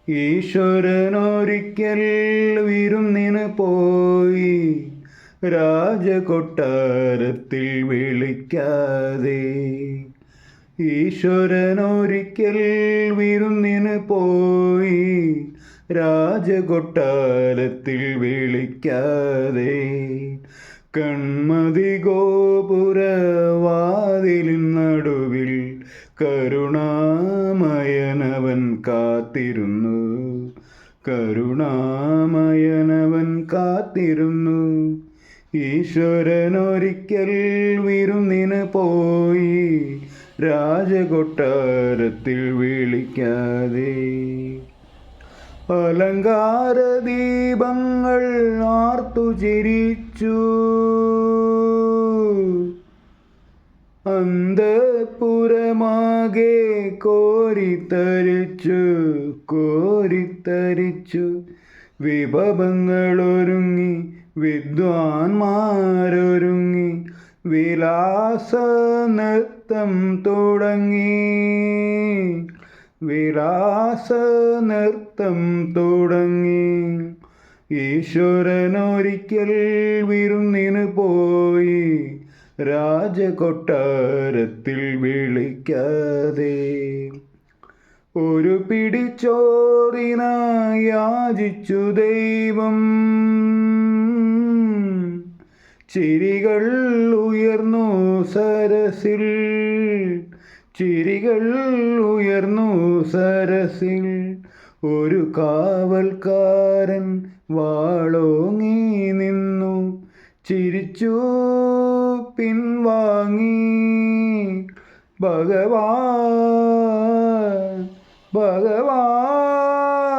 ഈശ്വരനൊരിക്കൽ വിരുന്നിന് പോയി, രാജകൊട്ടാരത്തിൽ വിളിക്കാതെ. ഈശ്വരനൊരിക്കൽ വിരുന്നിന് പോയി, രാജകൊട്ടാരത്തിൽ വിളിക്കാതെ. കൺമതി ഗോപുരവാതിലിൻ നടുവിൽ കരുണാമയനവൻ കാത്തിരുന്നു. കരുണാമയനവൻ കാത്തിരുന്നു. ഈശ്വരനൊരിക്കൽ വിരുന്നിന് പോയി, രാജകൊട്ടാരത്തിൽ വിളിക്കാതെ. അലങ്കാര ദീപങ്ങൾ ആർത്തു ചിരിച്ചു, അന്തഃപുരമാകെ കോരിത്തരിച്ചു. വിഭവങ്ങളൊരുങ്ങി, വിദ്വാൻമാരൊരുങ്ങി, വിലാസ നൃത്തം തുടങ്ങി. വിലാസ നൃത്തം തുടങ്ങി. ഈശ്വരനൊരിക്കൽ വിരുന്നിന് പോയി, രാജകൊട്ടാരത്തിൽ വിളിക്കാതെ. ഒരു പിടിച്ചോറിനായി യാചിച്ചു ദൈവം. ചിരികൾ ഉയർന്നു സരസിൽ. ചിരികൾ ഉയർന്നു സരസിൽ. ഒരു കാവൽക്കാരൻ വാളോങ്ങി നിന്നു. ചിരിച്ചു പിൻവാങ്ങി. ഭഗവാൻ ഭഗവാൻ